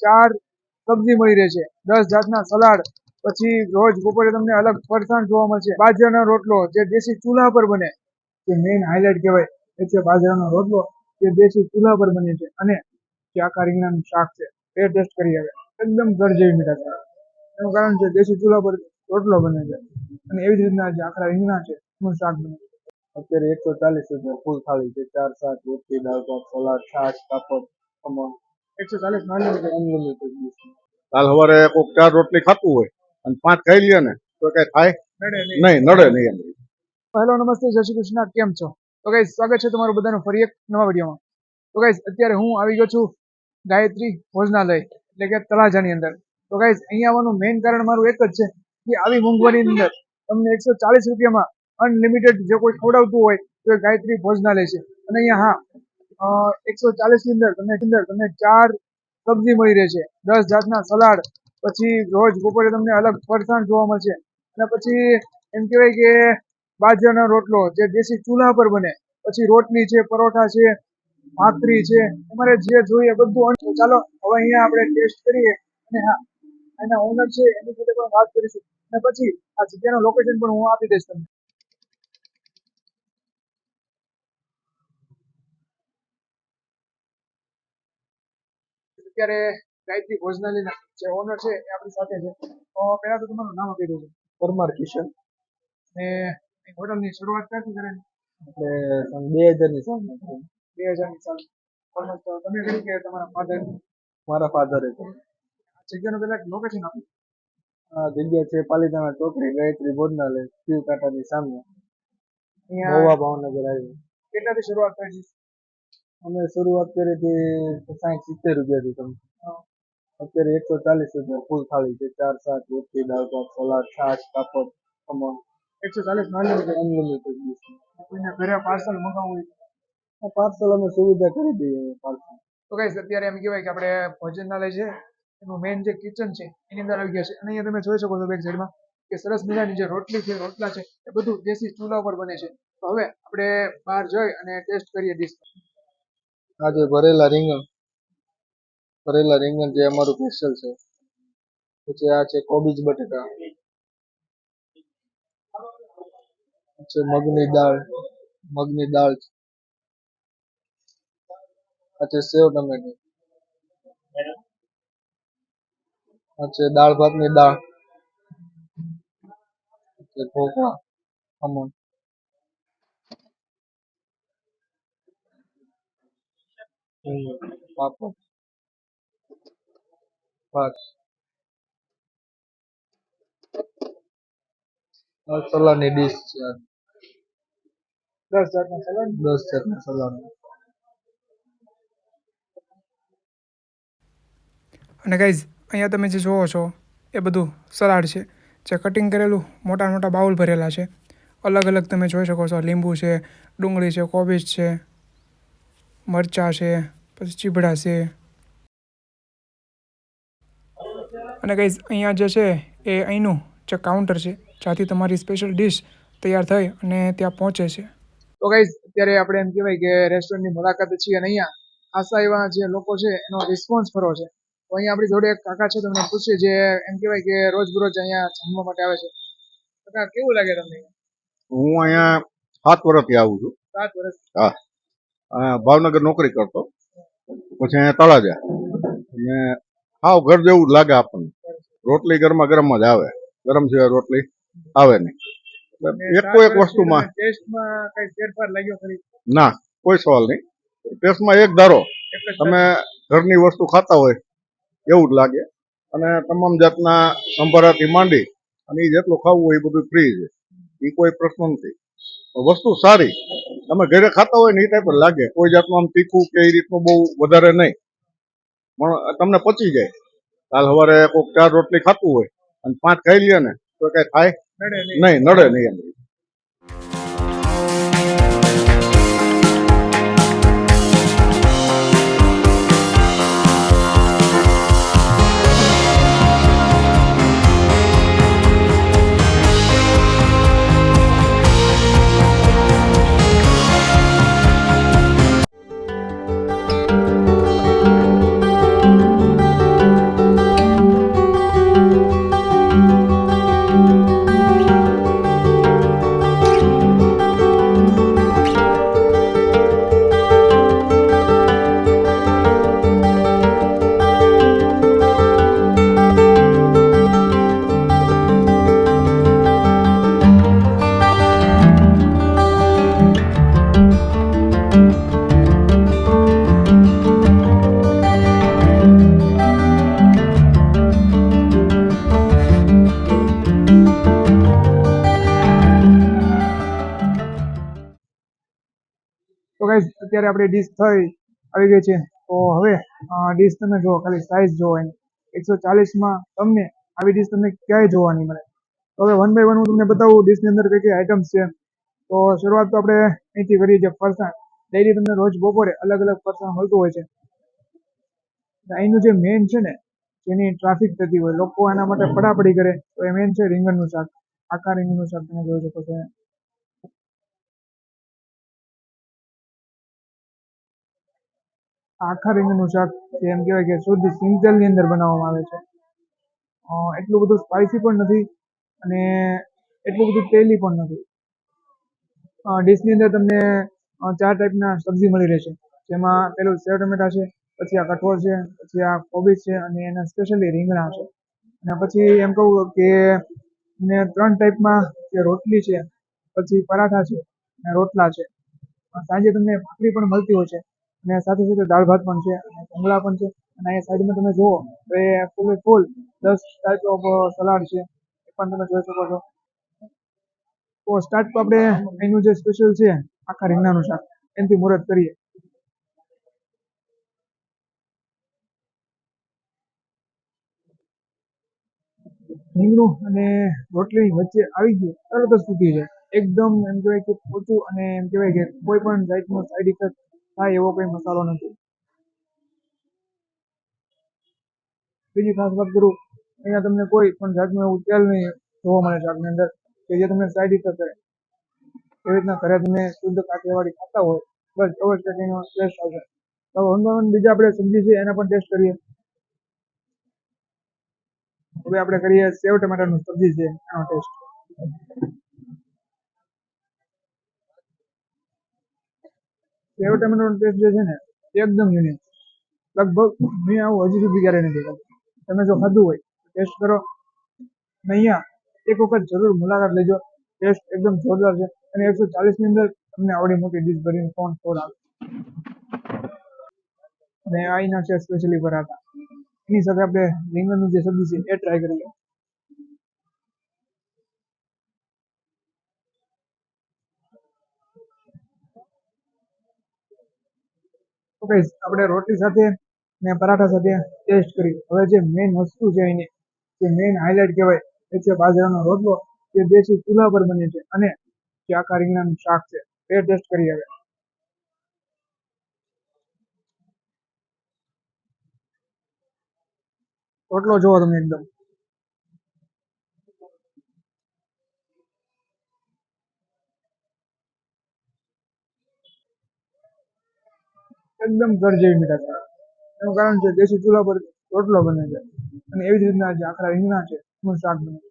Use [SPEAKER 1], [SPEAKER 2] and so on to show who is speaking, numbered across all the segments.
[SPEAKER 1] 4 સબ્જી મળી રહેશે, 10 જાતના સલાડ, પછી રોજ બપોરે તમને અલગ ફરસાણ જોવા મળશે, બાજરાનો રોટલો જે દેશી ચૂલા પર બને, જે મેઇન હાઇલાઇટ કહેવાય એ છે બાજરાનો રોટલો જે દેશી ચૂલા પર બને છે, અને જે આખા રીંગણાનું શાક છે એ ટેસ્ટ કરી આવે, એકદમ ઘર જેવી મીઠાશ આવે. એનું કારણ છે દેશી ચૂલા પર રોટલો બને છે, અને એવી જ રીતના જે આખા રીંગણા છે એનું શાક બને છે. અત્યારે 140 ફૂલ થાળી છે, 4 શાક, રોટલી, દાળ ભાત, સલાડ, છાશ, પાપડ, ખમણ. 140 unlimited dish.
[SPEAKER 2] કાલ સવારે કોઈક 4 રોટલી ખાતું હોય અને 5 ખાઈ લે ને તો કઈ થાય નહીં, નડે નહીં.
[SPEAKER 1] હેલો, નમસ્તે, જય શ્રી કૃષ્ણ, કેમ છો? તો ગાઈસ, સ્વાગત છે તમારું બધાનું ફરી એક નવા વિડીયોમાં. તો ગાઈસ, અત્યારે હું આવી ગયો છું ગાયત્રી ભોજનાલય એટલે કે તળાજાની અંદર. તો ગાઈસ, અહીંયા આવવાનું મેઇન કારણ મારું એક જ છે કે આવી મોંઘવારીની અંદર તમને 140 રૂપિયામાં અનલિમિટેડ જે કોઈ ખવડાવતું હોય તો એ ગાયત્રી ભોજનાલય છે. અને અહીંયા 140 ની અંદર તમને 4 સબ્જી મળી રહેશે, 10 જાતના સલાડ, પછી રોજ બપોરે તમને અલગ ફરસાણ જોવા મળશે, અને પછી એમ કહેવાય કે બાજરાનો રોટલો જે દેશી ચૂલા પર બને, પછી રોટલી છે, પરોઠા છે, ભાખરી છે, તમારે જે જોઈએ બધું. ચાલો હવે અહીંયા આપણે ટેસ્ટ કરીએ, અને હા, એના ઓનર છે એની સાથે પણ વાત કરીશું, અને પછી આ જગ્યાનું લોકેશન પણ હું આપી દઈશ તમને. અત્યારે ગાયત્રી ભોજનાલયના જે ઓનર છે એ આપણી સાથે છે. તો પહેલા તો તમારું નામ આપી દેજો.
[SPEAKER 2] પરમાર કિશન.
[SPEAKER 1] ને હોટલની શરૂઆત ક્યાંથી કરેલી?
[SPEAKER 2] આપણે 2000 ની સાલ
[SPEAKER 1] 2000 ની સાલ. ઓલમોસ્ટ તમે કરી કે તમારા ફાધર?
[SPEAKER 2] મારા ફાધરે છે.
[SPEAKER 1] આ જગ્યાનું પહેલા લોકેશન આપ્યું.
[SPEAKER 2] આ જગ્યા છે પાલીતાણા ચોકડી, ગાયત્રી ભોજનાલય, શિવ કાંટાની સામે,
[SPEAKER 1] અહીંયા
[SPEAKER 2] મહુવા ભાવનગર આવી.
[SPEAKER 1] કેટલાથી શરૂઆત કરી?
[SPEAKER 2] અમે શરૂઆત કરી હતી 60-70 રૂપિયાથી. તમે અત્યારે 140 ફૂલ થાળી છે, 4 શાક, રોટલી, દાળ ભાત, સલાડ, છાશ, પાપડ, ખમણ.
[SPEAKER 1] 140
[SPEAKER 2] unlimited dish.
[SPEAKER 1] કોઈને ઘરે પાર્સલ મંગાવવું હોય
[SPEAKER 2] પાર્સલ અમે સુવિધા કરી દઈએ. પાર્સલ
[SPEAKER 1] તો ગાઈસ, અત્યારે એમ કહેવાય કે આપણે ભોજનાલય છે એનું મેઇન જે કિચન છે એની અંદર આવી ગયા છે, અને અહીંયા તમે જોઈ શકો છો બેક સાઈડમાં કે સરસ મજાની જે રોટલી છે, રોટલા છે એ બધું દેશી ચૂલા પર બને છે. તો હવે આપણે બહાર જઈ અને ટેસ્ટ કરીએ ડીશ.
[SPEAKER 2] આજે ભરેલા રીંગણ જે અમારું સ્પેશિયલ છે. પછી આ છે કોબીજ બટેટા, છે મગની દાળ, આ છે સેવ ટમેટું, આ છે દાળ ભાતની દાળ, ઢોકળા, ખમણ, પાપડ, ભાત, સલાડની ડીશ છે.
[SPEAKER 1] 10 જાતના સલાડ.
[SPEAKER 2] 10 જાતના સલાડ.
[SPEAKER 1] અને ગાઈઝ, અહીંયા તમે જે જોવો છો એ બધું સલાડ છે, જે કટિંગ કરેલું મોટા મોટા બાઉલ ભરેલા છે. અલગ અલગ તમે જોઈ શકો છો, લીંબુ છે, ડુંગળી છે, કોબીજ છે, મરચાં છે, પછી ચીભડા છે. અને ગાઈઝ, અહીંયા જે છે એ અહીંનું જે કાઉન્ટર છે જ્યાંથી તમારી સ્પેશિયલ ડિશ તૈયાર થઈ અને ત્યાં પહોંચે છે. તો ગાઈઝ, અત્યારે આપણે એમ કહેવાય કે રેસ્ટોરન્ટની મુલાકાતે છીએ, અને અહીંયા ખાસા એવા જે લોકો છે એનો રિસ્પોન્સ ખરો છે. તો અહીંયા આપણી જોડે એક કાકા છે, તમને પૂછીએ, જે એમ કહેવાય કે રોજબરોજ અહીંયા જમવા માટે આવે છે. કાકા, કેવું લાગે તમને?
[SPEAKER 2] હું અહીંયા 7 વર્ષથી આવું છું.
[SPEAKER 1] 7 વર્ષ?
[SPEAKER 2] હા, ભાવનગર નોકરી કરતો, પછી અહીંયા તળાજા, અને હાવ ઘર જેવું જ લાગે આપણને. રોટલી ગરમા ગરમ જ આવે, ગરમ સિવાય રોટલી આવે નહીં. એક વસ્તુમાં
[SPEAKER 1] ટેસ્ટમાં કઈ ફેરફાર લાગ્યો ખરી?
[SPEAKER 2] ના, કોઈ સવાલ નહીં. ટેસ્ટમાં એક ધારો તમે ઘરની વસ્તુ ખાતા હોય એવું જ લાગે, અને તમામ જાતના સંભારાથી માંડી અને એ જેટલું ખાવું હોય એ બધું ફ્રી છે, એ કોઈ પ્રશ્ન નથી. વસ્તુ સારી, તમે ઘરે ખાતા હોય ને એ ટાઈપ જ લાગે. કોઈ જાતનું આમ તીખું કે એ રીતનું બહુ વધારે નહીં, પણ તમને પચી જાય. કાલ સવારે કોઈક 4 રોટલી ખાતું હોય અને 5 ખાઈ લે ને તો કઈ થાય નહીં, નડે નહીં.
[SPEAKER 1] અત્યારે આપણી ડીશ આવી ગઈ છે. તો હવે ડીશ તમે જુઓ, ખાલી સાઈઝ જુઓ એની. 140માં તમને આવી ડીશ તમને ક્યાંય જોવા નહીં મળે. તો હવે વન બાય વન હું તમને બતાવું ડીશની અંદર કઈ કઈ આઈટમ્સ છે. તો શરૂઆત તો આપણે અહીંથી કરીએ છીએ. ફરસાણ ડેઈલી તમને રોજ બપોરે અલગ અલગ ફરસાણ મળતું હોય છે. અહીંનું જે મેઇન છે ને, જેની ટ્રાફિક થતી હોય, લોકો એના માટે પડાપડી કરે, તો એ મેઇન છે રીંગણનું શાક. આખા રીંગણનું શાક તમે જોઈ શકો છો. આખા રીંગણનું શાક જે એમ કહેવાય કે શુદ્ધ સિંગતેલની અંદર બનાવવામાં આવે છે. એટલું બધું સ્પાઇસી પણ નથી અને એટલું બધું તેલી પણ નથી. ડીશની અંદર તમને 4 ટાઈપના સબ્જી મળી રહેશે. જેમાં પેલું સેવ ટમેટા છે, પછી આ કઠોળ છે, પછી આ કોબીજ છે અને એના સ્પેશિયલી રીંગણા છે. અને પછી એમ કહું કે ને 3 ટાઈપમાં જે રોટલી છે, પછી પરાઠા છે અને રોટલા છે. સાંજે તમને ભાખરી પણ મળતી હોય છે અને સાથે સાથે દાળ ભાત પણ છે અને ભૂંગળા પણ છે. અને અહીંયા સાઈડમાં તમે જુઓ તો એ ફૂલ 10 ટાઈપ ઓફ સલાડ છે, એ પણ તમે જોઈ શકો છો. તો સ્ટાર્ટ તો આપણે એનું જે સ્પેશિયલ છે આખા રીંગણાનું શાક એનાથી મુહૂર્ત કરીએ. રીંગણું અને રોટલીની વચ્ચે આવી ગયું તરત જ તૂટી જાય. એકદમ એમ કહેવાય કે પોચું અને એમ કહેવાય કે કોઈ પણ જાતનો સાઈડ ઇફેક્ટ થાય એવો કોઈ મસાલો નથી. બીજી ખાસ વાત કરું, અહીંયા તમને કોઈ પણ જાતનું એવું તેલ નહીં જોવા મળે શાકની અંદર કે જે તમને સાઈડ ઇફેક્ટ કરે. એવી રીતના ઘરે તમે શુદ્ધ કાઠિયાવાડી ખાતા હોય બસ એવો જ કંઈક એનો ટેસ્ટ આવશે. તો બીજા આપણે સબ્જી છે એના પણ ટેસ્ટ કરીએ. હવે આપણે કરીએ સેવ ટમેટાનું સબ્જી છે એનો ટેસ્ટ. સેવ ટમેટાનો ટેસ્ટ જે છે ને એકદમ યુનિક. લગભગ મેં આવું હજી સુધી ક્યારે નથી ખાધું. તમે જો ખાધું હોય ટેસ્ટ કરો અને અહીંયા એક વખત જરૂર મુલાકાત લેજો. ટેસ્ટ એકદમ જોરદાર છે અને 140ની અંદર તમને આવડી મોટી ડીશ ભરીને કોણ ખવડાવે. અને અહીંના છે સ્પેશિયલી પરાઠા. એની સાથે આપણે રીંગણની જે સબ્જી છે એ ટ્રાય કરીએ. તો ગાઈસ આપણે રોટલી સાથે ને પરાઠા સાથે ટેસ્ટ કરી. હવે જે મેઇન વસ્તુ છે એની જે મેઇન હાઇલાઇટ કહેવાય એ છે બાજરાનો રોટલો, જે દેશી ચૂલા પર બને છે અને જે આખા રીંગણાનું શાક છે એ ટેસ્ટ કરીએ હવે. રોટલો જોવો તમે એકદમ ઘર જેવી મીઠાશ આવે. એનું કારણ છે દેશી ચૂલા પર રોટલો બને છે અને એવી જ રીતના જે આખા રીંગણા છે એનું શાક બને છે.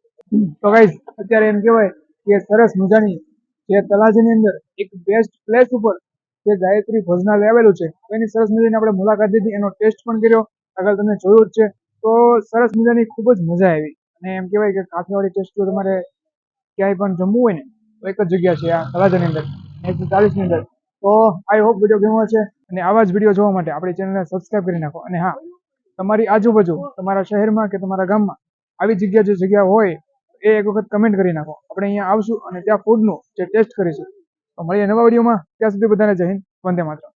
[SPEAKER 1] તો ગાઈસ અત્યારે એમ કહેવાય કે સરસ મજાની જે તળાજાની અંદર એક બેસ્ટ પ્લેસ ઉપર જે ગાયત્રી ભોજનાલય આવેલું છે એની સરસ મજાની આપણે મુલાકાત લીધી, એનો ટેસ્ટ પણ કર્યો. આગળ તમે જોયું જ છે. તો સરસ મજાની ખૂબ જ મજા આવી. અને એમ કહેવાય કે કાઠિયાવાડી ટેસ્ટ જો તમારે ક્યાંય પણ જમવું હોય ને તો એક જ જગ્યા છે આ તળાજાની અંદર 140ની અંદર. તો આઈ હોપ વિડીયો ગમ્યો હશે અને આવા જ વિડીયો જોવા માટે આપણી ચેનલને સબસ્ક્રાઇબ કરી નાખો. અને હા, તમારી આજુબાજુ તમારા શહેરમાં કે તમારા ગામમાં આવી જગ્યા હોય એ એક વખત કમેન્ટ કરી નાખો. આપણે અહીંયા આવશું અને ત્યાં ફૂડનું જે ટેસ્ટ કરીશું. તો મળીએ નવા વિડીયોમાં. ત્યાં સુધી બધાને જય હિન્દ, વંદે માતરમ.